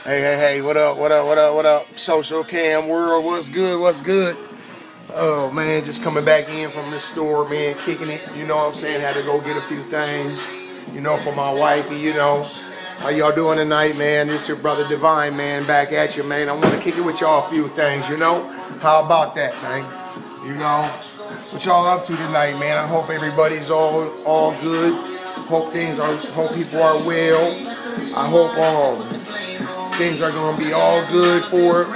Hey, what up, what up? Social cam world, what's good, what's good? Oh man, just coming back in from the store, man, kicking it, you know what I'm saying? Had to go get a few things, you know, for my wifey, you know. How y'all doing tonight, man? This your brother Divine, man, back at you, man. I want to kick it with y'all a few things, you know? How about that, man? You know? What y'all up to tonight, man? I hope everybody's all good. Hope people are well. I hope things are gonna be all good for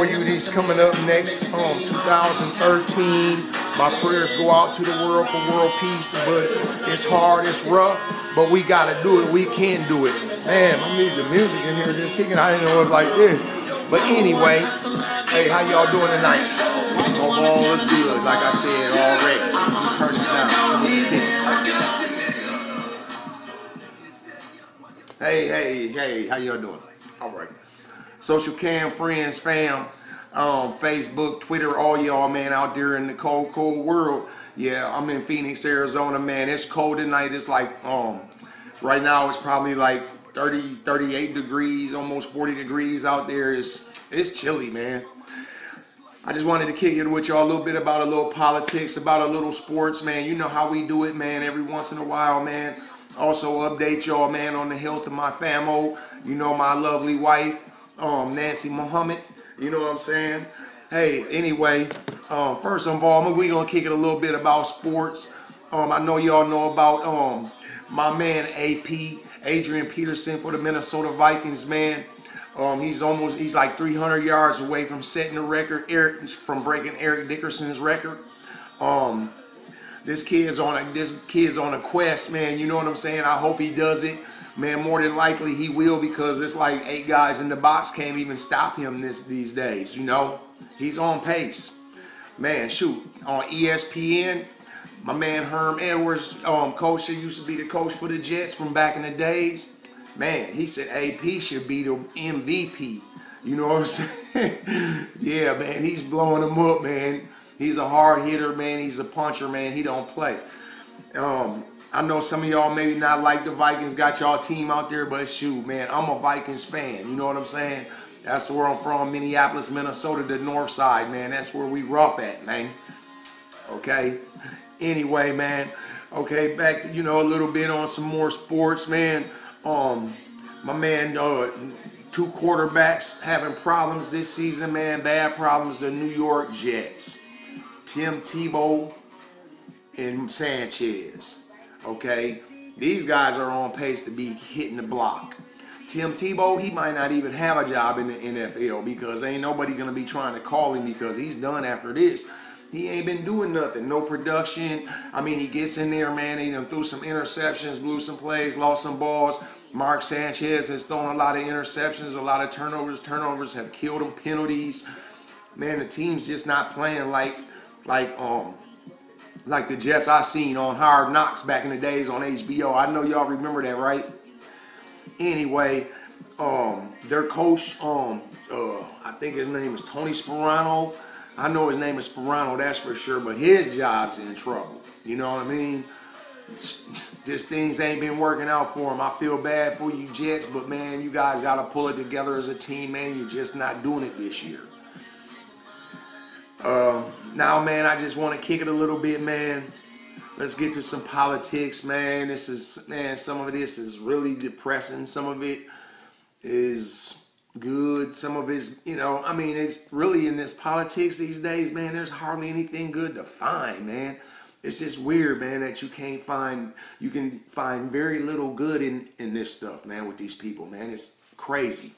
you these coming up next 2013. My prayers go out to the world for world peace, but it's hard, it's rough, but we gotta do it. We can do it. Man, I need the music in here just kicking. I didn't know it was like this. But anyway, hey, how y'all doing tonight? Hope all is good, like I said already. You turn this down. Hey, how y'all doing? All right. Social cam, friends, fam, Facebook, Twitter, all y'all, man, out there in the cold world. Yeah, I'm in Phoenix, Arizona, man. It's cold tonight. It's like, right now it's probably like 30, 38 degrees, almost 40 degrees out there. It's chilly, man. I just wanted to kick it with y'all a little bit about a little politics, about a little sports, man. You know how we do it, man, every once in a while, man. Also update y'all, man, on the health of my famo. You know, my lovely wife, Nancy Muhammad. You know what I'm saying? Hey, anyway, first of all, we gonna kick it a little bit about sports. I know y'all know about my man AP, Adrian Peterson for the Minnesota Vikings, man. He's like 300 yards away from setting the record, from breaking Eric Dickerson's record. This kid's on a quest, man. You know what I'm saying? I hope he does it, man. More than likely he will, because it's like 8 guys in the box can't even stop him these days. You know, he's on pace, man. Shoot, on ESPN, my man Herm Edwards, coach that used to be the coach for the Jets from back in the days, man. He said AP should be the MVP. You know what I'm saying? Yeah, man. He's blowing him up, man. He's a hard hitter, man. He's a puncher, man. He don't play. I know some of y'all maybe not like the Vikings, got y'all team out there, but shoot, man, I'm a Vikings fan. You know what I'm saying? That's where I'm from, Minneapolis, Minnesota, the north side, man. That's where we rough at, man. Okay? Anyway, man. Okay, back to, you know, a little bit on some more sports, man. My man, 2 quarterbacks having problems this season, man. Bad problems, the New York Jets. Tim Tebow and Sanchez. Okay, these guys are on pace to be hitting the block. Tim Tebow, he might not even have a job in the NFL, because ain't nobody gonna be trying to call him, because he's done after this. He ain't been doing nothing, no production. I mean, he gets in there, man. He done threw some interceptions, blew some plays, lost some balls. Mark Sanchez has thrown a lot of interceptions, a lot of turnovers. Turnovers have killed him, penalties. Man, the team's just not playing like the Jets I seen on Hard Knocks back in the days on HBO. I know y'all remember that, right? Anyway, their coach, I think his name is Tony Sparano. I know his name is Sparano, that's for sure, but his job's in trouble. You know what I mean? Just things ain't been working out for him. I feel bad for you Jets, but man, you guys got to pull it together as a team, man. You're just not doing it this year. Now, man, I just want to kick it a little bit, man. Let's get to some politics, man. Some of this is really depressing. Some of it is good. Some of it's, you know, I mean, it's really in this politics these days, man, there's hardly anything good to find, man. It's just weird, man, that you can find very little good in this stuff, man, with these people, man. It's crazy.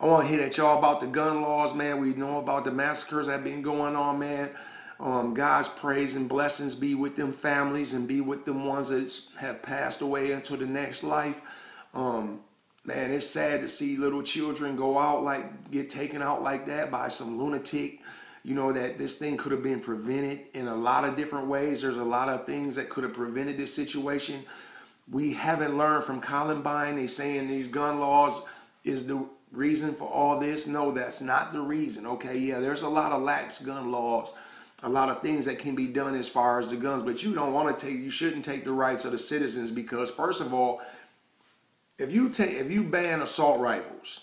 I want to hit at y'all about the gun laws, man. We know about the massacres that have been going on, man. God's praise and blessings be with them families and be with them ones that have passed away into the next life. Man, it's sad to see little children get taken out like that by some lunatic. You know, that this thing could have been prevented in a lot of different ways. There's a lot of things that could have prevented this situation. We haven't learned from Columbine. They saying these gun laws is the reason for all this. No, that's not the reason. Okay, yeah, there's a lot of lax gun laws, a lot of things that can be done as far as the guns, but you shouldn't take the rights of the citizens, because first of all, if you ban assault rifles,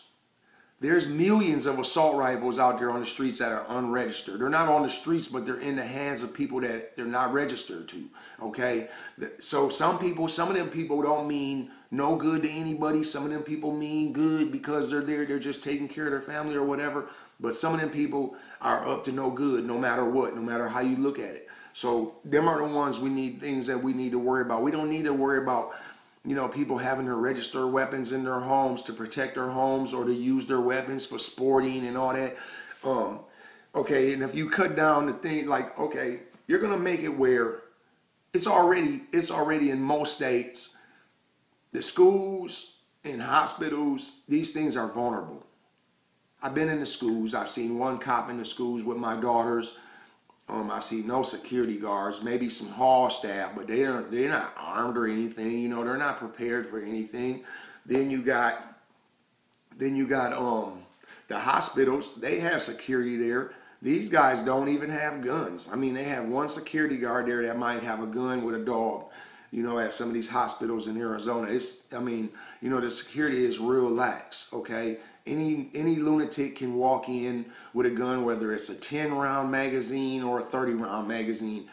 there's millions of assault rifles out there on the streets that are unregistered. They're not on the streets, but they're in the hands of people that they're not registered to, okay? So some of them people don't mean no good to anybody. Some of them people mean good because they're there, they're just taking care of their family or whatever. But some of them people are up to no good no matter what, no matter how you look at it. So them are the ones things that we need to worry about. We don't need to worry about, you know, people having to register weapons in their homes to protect their homes or to use their weapons for sporting and all that. Okay, and if you cut down the thing, like, okay, you're gonna make it where it's already in most states, the schools and hospitals, these things are vulnerable. I've been in the schools. I've seen one cop in the schools with my daughters. I've seen no security guards, maybe some hall staff, but they're not armed or anything. You know, they're not prepared for anything. Then you got the hospitals. They have security there. These guys don't even have guns. I mean, they have one security guard there that might have a gun with a dog. You know, at some of these hospitals in Arizona, I mean, you know, the security is real lax. Okay. Any lunatic can walk in with a gun, whether it's a 10-round magazine or a 30-round magazine.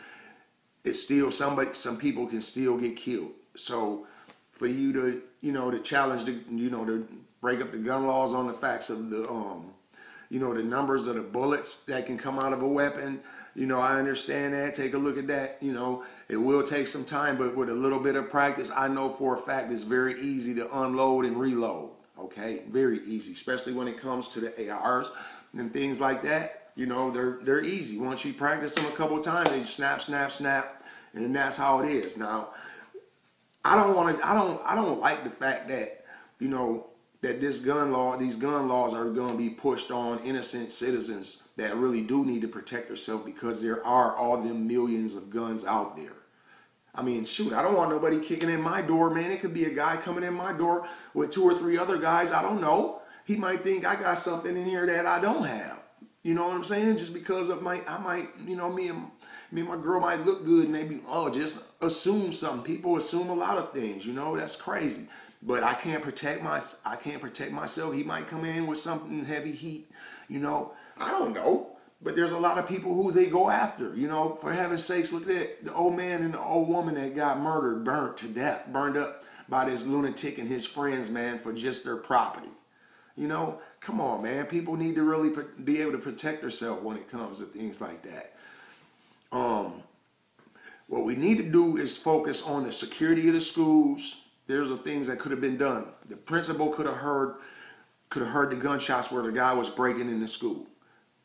It's still some people can still get killed. So for you to, you know, to challenge to break up the gun laws on the facts of the, you know, the numbers of the bullets that can come out of a weapon, you know, I understand that. Take a look at that. You know, it will take some time, but with a little bit of practice, I know for a fact it's very easy to unload and reload. Okay, very easy, especially when it comes to the ARs and things like that. You know, they're easy. Once you practice them a couple of times, they snap, snap, snap, and that's how it is. Now, I don't like the fact that, you know, that these gun laws are going to be pushed on innocent citizens that really do need to protect themselves, because there are all them millions of guns out there. I mean, shoot, I don't want nobody kicking in my door, man. It could be a guy coming in my door with 2 or 3 other guys. I don't know. He might think I got something in here that I don't have. You know what I'm saying? Just because of me and my girl might look good, and they be, just assume something. People assume a lot of things, you know, that's crazy. But I can't protect myself. He might come in with something heavy heat, you know. I don't know. But there's a lot of people who they go after, you know. For heaven's sakes, look at that. The old man and the old woman that got murdered, burnt to death, burned up by this lunatic and his friends, man, for just their property. You know, come on, man. People need to really be able to protect themselves when it comes to things like that. What we need to do is focus on the security of the schools. There's the things that could have been done. The principal could have heard the gunshots where the guy was breaking in the school.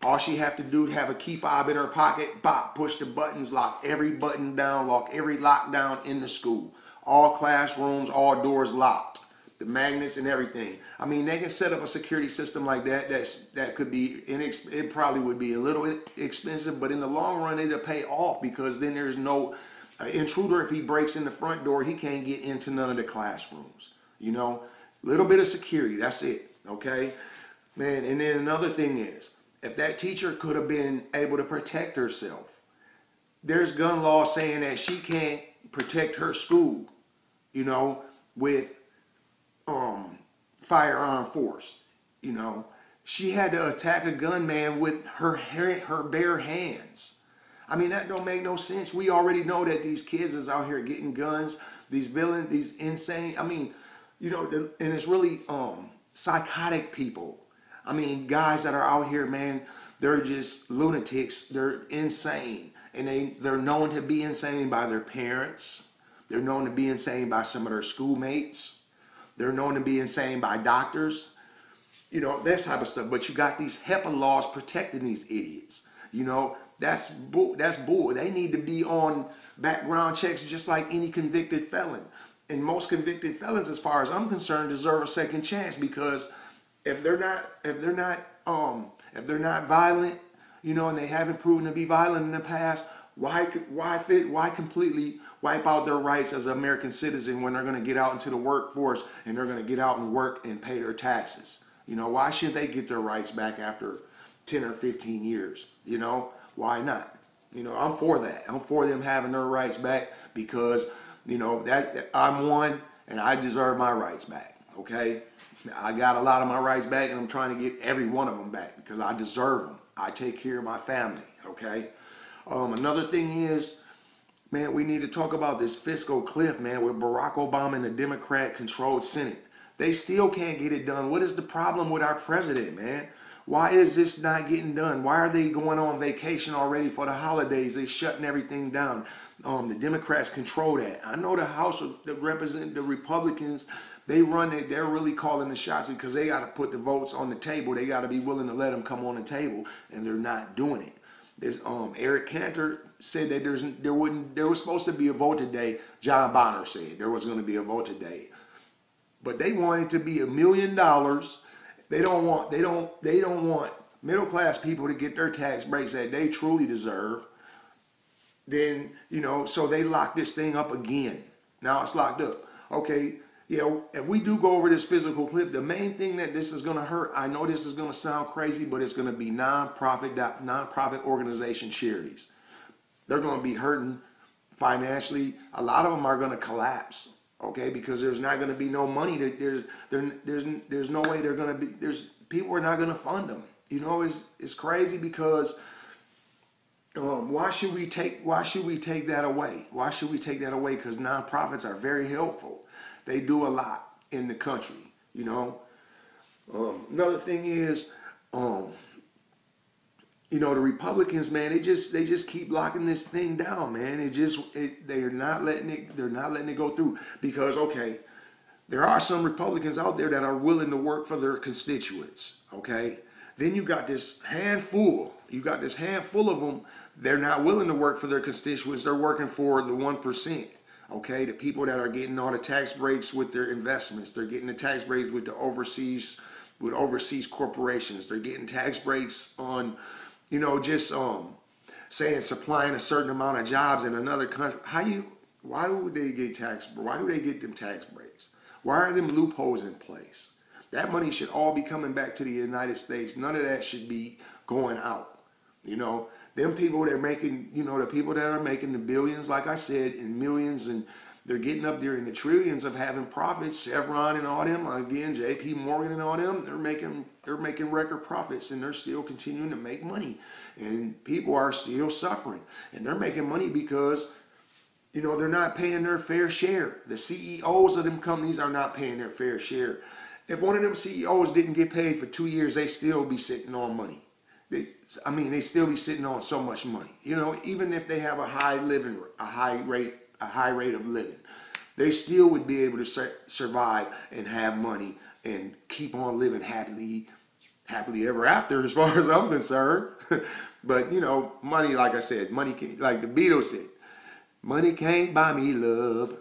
All she have to do is have a key fob in her pocket, bop, push the buttons, lock every button down, lock every lock down in the school. All classrooms, all doors locked. The magnets and everything. I mean, they can set up a security system like that. That could be, it probably would be a little expensive, but in the long run, it'll pay off, because then there's no intruder. If he breaks in the front door, he can't get into none of the classrooms. You know, little bit of security, that's it, okay? Man, and then another thing is, if that teacher could have been able to protect herself, there's gun law saying that she can't protect her school, you know, with firearm force. You know, she had to attack a gunman with her bare hands. I mean, that don't make no sense. We already know that these kids is out here getting guns, these villains, these insane, I mean, you know, and it's really psychotic people. I mean, guys that are out here, man, they're just lunatics. They're insane. And they're known to be insane by their parents. They're known to be insane by some of their schoolmates. They're known to be insane by doctors. You know, that type of stuff. But you got these HIPAA laws protecting these idiots. You know, that's bull. They need to be on background checks just like any convicted felon. And most convicted felons, as far as I'm concerned, deserve a second chance, because if they're not violent, you know, and they haven't proven to be violent in the past, why completely wipe out their rights as an American citizen when they're going to get out into the workforce and they're going to get out and work and pay their taxes? You know, why should they get their rights back after 10 or 15 years? You know, why not? You know, I'm for that. I'm for them having their rights back, because, you know, that I'm one and I deserve my rights back. okay? I got a lot of my rights back, and I'm trying to get every one of them back because I deserve them. I take care of my family, okay? Another thing is, man, we need to talk about this fiscal cliff, man, with Barack Obama and the Democrat-controlled Senate. They still can't get it done. What is the problem with our president, man? Why is this not getting done? Why are they going on vacation already for the holidays? They shutting everything down. The Democrats control that. I know the House that represent the Republicans, they run it. They're really calling the shots because they got to put the votes on the table. They got to be willing to let them come on the table, and they're not doing it. There's Eric Cantor said that there was supposed to be a vote today. John Bonner said there was going to be a vote today, but they want it to be $1 million. They don't want middle class people to get their tax breaks that they truly deserve. Then, you know, so they lock this thing up again. Now it's locked up. Okay, yeah, if we do go over this physical cliff, the main thing that this is going to hurt, I know this is going to sound crazy, but it's going to be nonprofit organization charities. They're going to be hurting financially. A lot of them are going to collapse, okay, because there's not going to be no money. There's no way they're going to be, people are not going to fund them. You know, it's crazy because why should we take that away? Why should we take that away? Because nonprofits are very helpful. They do a lot in the country, you know. Another thing is, you know, the Republicans, man, they just keep locking this thing down, man. They're not letting it go through because, okay, there are some Republicans out there that are willing to work for their constituents, okay? Then you got this handful of them. They're not willing to work for their constituents. They're working for the 1%. Okay, the people that are getting all the tax breaks with their investments. They're getting the tax breaks with the overseas corporations. They're getting tax breaks on, you know, just saying supplying a certain amount of jobs in another country. Why do they get them tax breaks? Why are them loopholes in place? That money should all be coming back to the United States. None of that should be going out, you know. Them people that are making, you know, the people that are making the billions, like I said, and millions, and they're getting up there in the trillions of having profits. Chevron and all them, again, J.P. Morgan and all them, they're making record profits, and they're still continuing to make money. And people are still suffering, and they're making money because, you know, they're not paying their fair share. The CEOs of them companies are not paying their fair share. If one of them CEOs didn't get paid for 2 years, they still be sitting on money. They still be sitting on so much money. You know, even if they have a high rate of living, they still would be able to survive and have money and keep on living happily ever after, as far as I'm concerned. But you know, money, like I said, money can, like the Beatles said, money can't buy me love,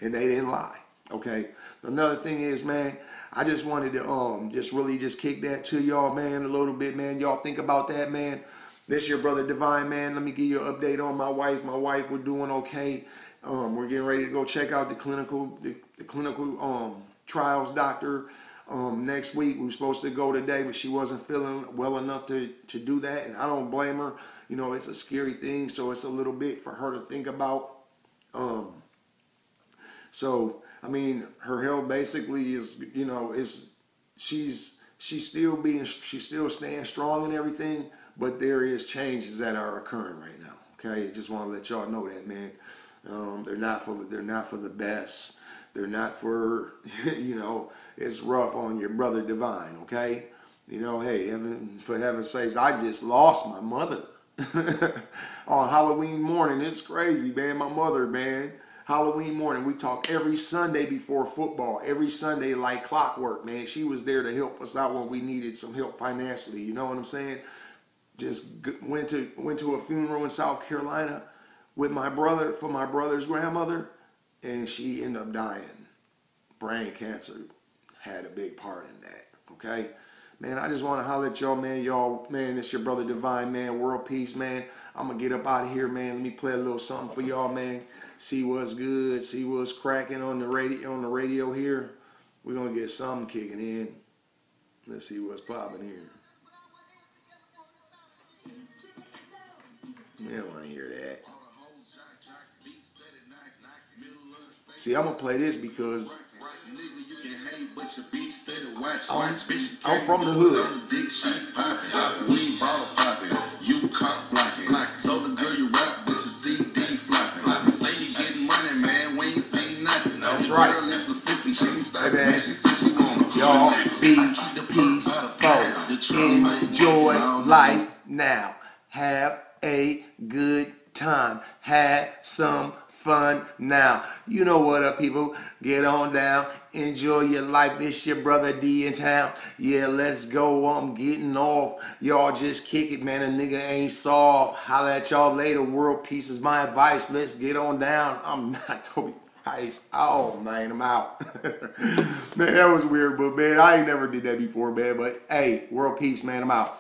and they didn't lie. Okay. Another thing is, man, I just wanted to just kick that to y'all, man, a little bit, man. Y'all think about that, man. This your brother Divine, man. Let me give you an update on my wife. My wife, we're doing okay. We're getting ready to go check out the clinical trials doctor next week. We were supposed to go today, but she wasn't feeling well enough to do that, and I don't blame her. You know, it's a scary thing, so it's a little bit for her to think about. So I mean, her health basically is, you know, she's still staying strong and everything, but there is changes that are occurring right now. Okay, just want to let y'all know that, man. They're not for the best. They're not for, you know, it's rough on your brother Divine. Okay, you know, hey, for heaven's sakes, I just lost my mother on Halloween morning. It's crazy, man. My mother, man. Halloween morning, we talk every Sunday before football, every Sunday like clockwork, man. She was there to help us out when we needed some help financially. You know what I'm saying? Just went to a funeral in South Carolina with my brother, for my brother's grandmother, and she ended up dying. Brain cancer had a big part in that, okay? Man, I just want to holler at y'all, man. Y'all, man, it's your brother Divine, man. World peace, man. I'm going to get up out of here, man. Let me play a little something for y'all, man. See what's good. See what's cracking on the radio here. We're going to get something kicking in. Let's see what's popping here. You don't want to hear that. See, I'm going to play this because I'm from the hood. You cock blocking. Told the girl you rap, but your CD flopping. Say you getting money, man. We ain't seen nothing. That's right. Hey, man. Y'all be the peace folks. Enjoy life now. Have a good time. Have some fun now. You know what up, people? Get on down. Enjoy your life. It's your brother D in town. Yeah, let's go. I'm getting off. Y'all just kick it, man. A nigga ain't soft. Holla at y'all later. World peace is my advice. Let's get on down. I'm not Toby Price. Oh, man, I'm out. Man, that was weird, but, man, I ain't never did that before, man. But, hey, world peace, man. I'm out.